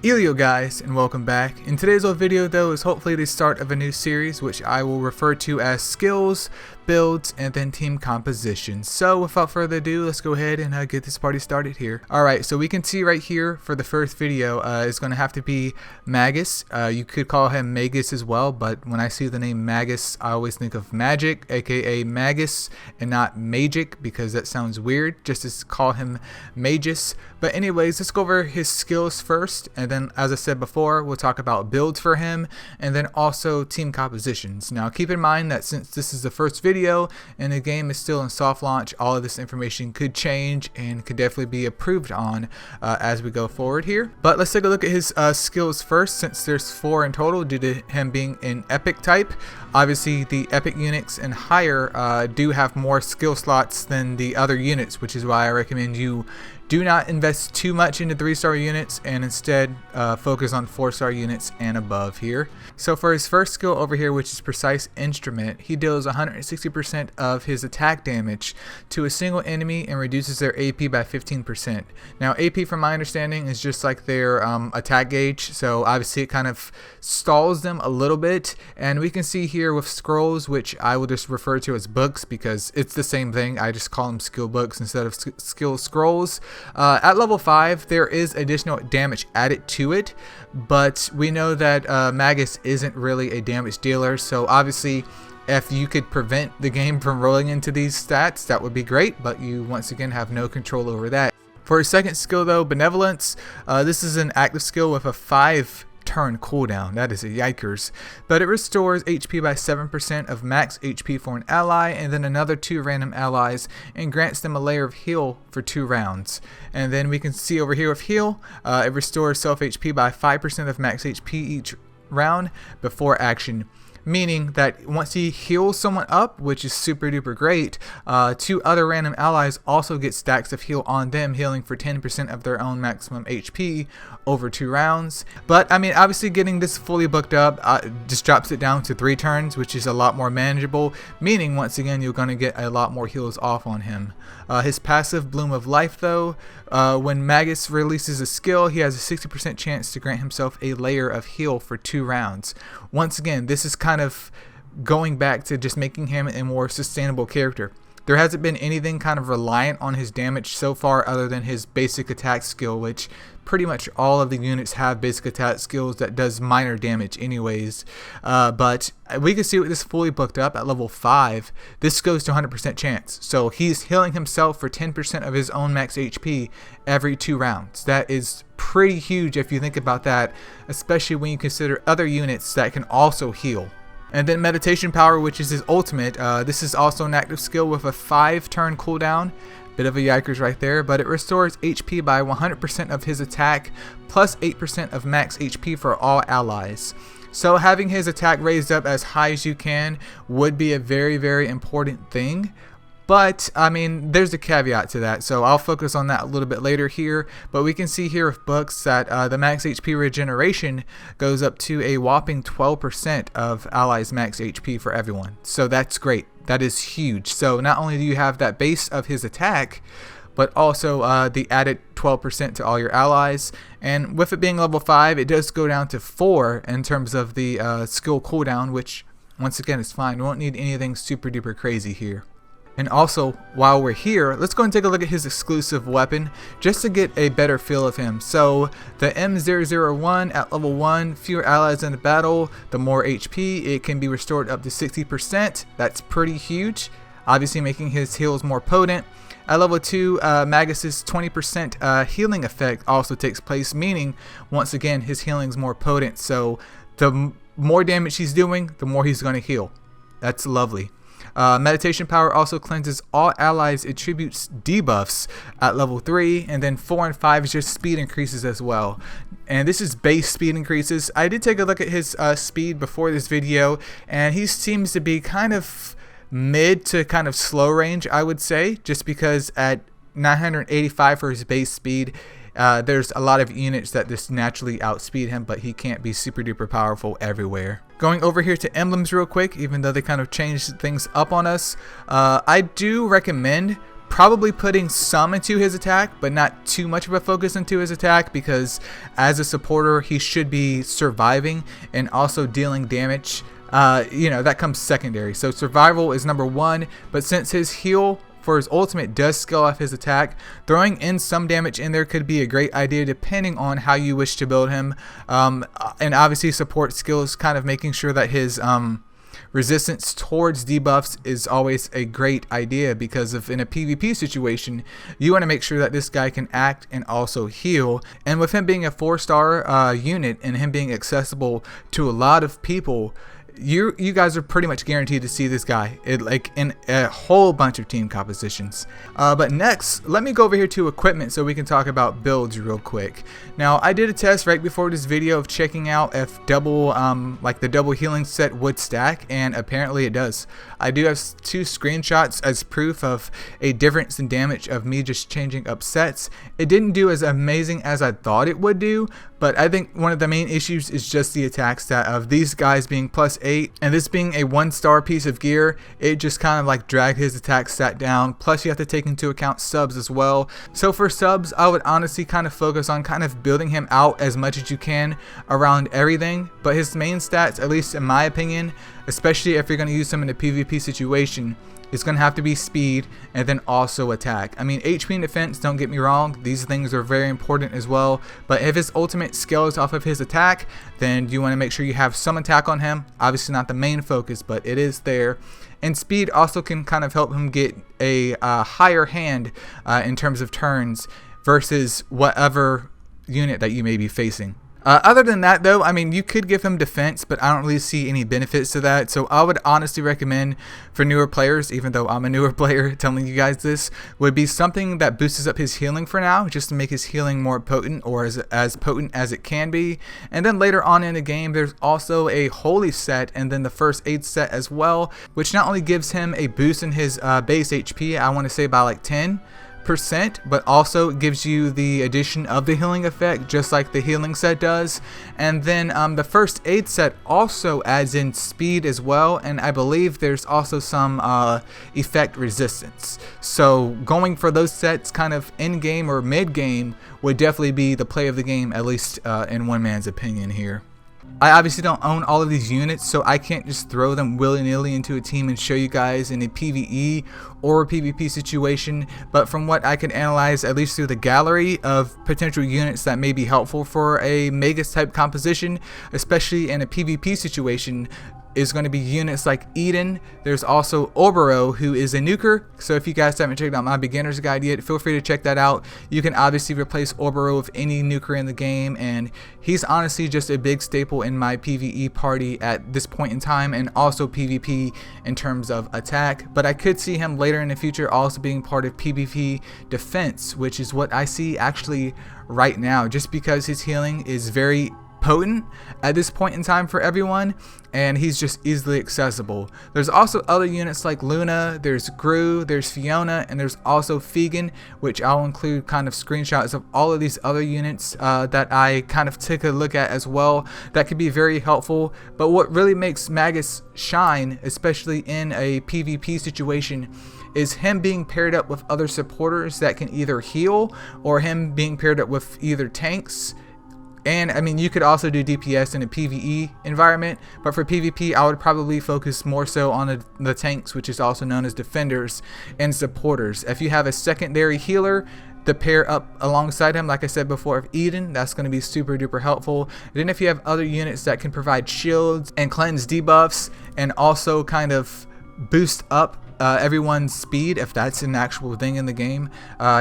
Eileo guys, and welcome back. In today's video though is hopefully the start of a new series which I will refer to as skills, builds, and then team composition. So without further ado, let's go ahead and get this party started here. Alright, so we can see right here for the first video is going to have to be Magis. You could call him Magis as well, but when I see the name Magis I always think of magic, aka Magis, and not magic because that sounds weird, just to call him Magis. But anyways, let's go over his skills first, and then as I said before, we'll talk about builds for him, and then also team compositions. Now keep in mind that since this is the first video and the game is still in soft launch, all of this information could change and could definitely be improved on as we go forward here. But let's take a look at his skills first, since there's 4 in total due to him being an epic type. Obviously the epic units and higher do have more skill slots than the other units, which is why I recommend you do not invest too much into 3-star units and instead focus on 4-star units and above here. So for his first skill over here, which is Precise Instrument, he deals 160% of his attack damage to a single enemy and reduces their AP by 15%. Now AP, from my understanding, is just like their attack gauge, so obviously it kind of stalls them a little bit. And we can see here with scrolls, which I will just refer to as books because it's the same thing, I just call them skill books instead of skill scrolls. At level 5 there is additional damage added to it, but we know that Magis isn't really a damage dealer, so obviously if you could prevent the game from rolling into these stats, that would be great, but you once again have no control over that. For his second skill though, Benevolence, this is an active skill with a 5-turn cooldown. That is a yikers, but it restores HP by 7% of max HP for an ally and then another 2 random allies, and grants them a layer of heal for 2 rounds. And then we can see over here with heal, it restores self HP by 5% of max HP each round before action, meaning that once he heals someone up, which is super duper great, 2 other random allies also get stacks of heal on them, healing for 10% of their own maximum HP over 2 rounds. But I mean, obviously getting this fully booked up just drops it down to 3 turns, which is a lot more manageable, meaning once again you're going to get a lot more heals off on him. His passive, Bloom of Life though, when Magis releases a skill, he has a 60% chance to grant himself a layer of heal for 2 rounds. Once again, this is kind of going back to just making him a more sustainable character. There hasn't been anything kind of reliant on his damage so far other than his basic attack skill, which pretty much all of the units have basic attack skills that does minor damage anyways. But we can see with this fully booked up at level 5, this goes to 100% chance. So he's healing himself for 10% of his own max HP every 2 rounds. That is pretty huge if you think about that, especially when you consider other units that can also heal. And then Meditation Power, which is his ultimate, this is also an active skill with a 5-turn cooldown. Bit of a yikers right there, but it restores HP by 100% of his attack plus 8% of max HP for all allies. So having his attack raised up as high as you can would be a very, very important thing. But I mean, there's a caveat to that, so I'll focus on that a little bit later here. But we can see here with books that the max HP regeneration goes up to a whopping 12% of allies' max HP for everyone. So that's great. That is huge. So not only do you have that base of his attack, but also the added 12% to all your allies. And with it being level 5, it does go down to 4 in terms of the skill cooldown, which once again is fine. We won't need anything super duper crazy here. And also, while we're here, let's go and take a look at his exclusive weapon just to get a better feel of him. So the M001 at level 1, fewer allies in the battle, the more HP, it can be restored up to 60%. That's pretty huge, obviously making his heals more potent. At level 2, Magis's 20% healing effect also takes place, meaning once again his healing is more potent. So the more damage he's doing, the more he's going to heal. That's lovely. Meditation Power also cleanses all allies' attributes debuffs at level 3, and then 4 and 5 is just speed increases as well. And this is base speed increases. I did take a look at his speed before this video, and he seems to be kind of mid to kind of slow range, I would say, just because at 985 for his base speed, there's a lot of units that just naturally outspeed him, but he can't be super duper powerful everywhere. Going over here to emblems real quick, even though they kind of changed things up on us, I do recommend probably putting some into his attack, but not too much of a focus into his attack, because as a supporter he should be surviving and also dealing damage. That comes secondary. So survival is number one, but since his heal for his ultimate does scale off his attack, throwing in some damage in there could be a great idea depending on how you wish to build him. And obviously support skills, kind of making sure that his resistance towards debuffs is always a great idea, because if in a PvP situation you want to make sure that this guy can act and also heal. And with him being a 4-star unit and him being accessible to a lot of people, you guys are pretty much guaranteed to see this guy in a whole bunch of team compositions. But next, let me go over here to equipment so we can talk about builds real quick. Now, I did a test right before this video of checking out if the double healing set would stack, and apparently it does. I do have 2 screenshots as proof of a difference in damage of me just changing up sets. It didn't do as amazing as I thought it would do, but I think one of the main issues is just the attack stat of these guys being +8, and this being a 1-star piece of gear, it just kind of like dragged his attack stat down. Plus you have to take into account subs as well. So for subs, I would honestly kind of focus on kind of building him out as much as you can around everything, but his main stats, at least in my opinion, especially if you're going to use him in a PvP situation, it's going to have to be speed and then also attack. I mean, HP and defense, don't get me wrong, these things are very important as well, but if his ultimate scales off of his attack, then you want to make sure you have some attack on him. Obviously not the main focus, but it is there. And speed also can kind of help him get a higher hand in terms of turns versus whatever unit that you may be facing. Other than that though, I mean, you could give him defense, but I don't really see any benefits to that. So I would honestly recommend for newer players, even though I'm a newer player telling you guys this, would be something that boosts up his healing for now, just to make his healing more potent, or as potent as it can be. And then later on in the game, there's also a holy set and then the first aid set as well, which not only gives him a boost in his base HP, I want to say by like 10%, but also gives you the addition of the healing effect, just like the healing set does. And then the first aid set also adds in speed as well, and I believe there's also some effect resistance. So going for those sets kind of in game or mid game would definitely be the play of the game, at least in one man's opinion here. I obviously don't own all of these units, so I can't just throw them willy-nilly into a team and show you guys in a PvE or a PvP situation, but from what I can analyze, at least through the gallery of potential units that may be helpful for a Magis type composition, especially in a PvP situation, is going to be units like Eden. There's also Obero, who is a nuker, so if you guys haven't checked out my beginner's guide yet, feel free to check that out. You can obviously replace Obero with any nuker in the game, and he's honestly just a big staple in my PvE party at this point in time, and also PvP in terms of attack. But I could see him later in the future also being part of PvP defense, which is what I see actually right now, just because his healing is very potent at this point in time for everyone, and he's just easily accessible. There's also other units like Luna, there's Gru, there's Fiona, and there's also Fegan, which I'll include kind of screenshots of all of these other units that I kind of took a look at as well, that could be very helpful. But what really makes Magis shine, especially in a PvP situation, is him being paired up with other supporters that can either heal, or him being paired up with either tanks. And I mean, you could also do DPS in a PvE environment, but for PvP, I would probably focus more so on the tanks, which is also known as defenders and supporters. If you have a secondary healer to pair up alongside him, like I said before, of Eden, that's going to be super duper helpful. And then if you have other units that can provide shields and cleanse debuffs and also kind of boost up everyone's speed, if that's an actual thing in the game,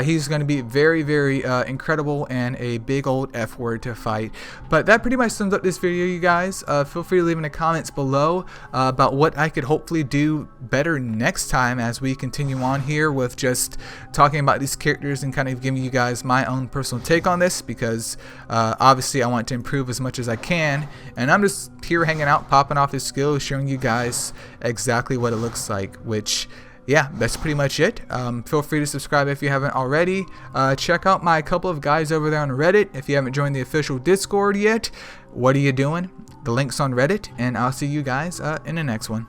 he's going to be very, very incredible and a big old F word to fight. But that pretty much sums up this video, you guys. Feel free to leave in the comments below about what I could hopefully do better next time as we continue on here with just talking about these characters and kind of giving you guys my own personal take on this, because obviously I want to improve as much as I can, and I'm just here hanging out, popping off his skills, showing you guys exactly what it looks like, which, yeah, that's pretty much it. Feel free to subscribe if you haven't already. Check out my couple of guys over there on Reddit. If you haven't joined the official Discord yet, what are you doing? The link's on Reddit, and I'll see you guys in the next one.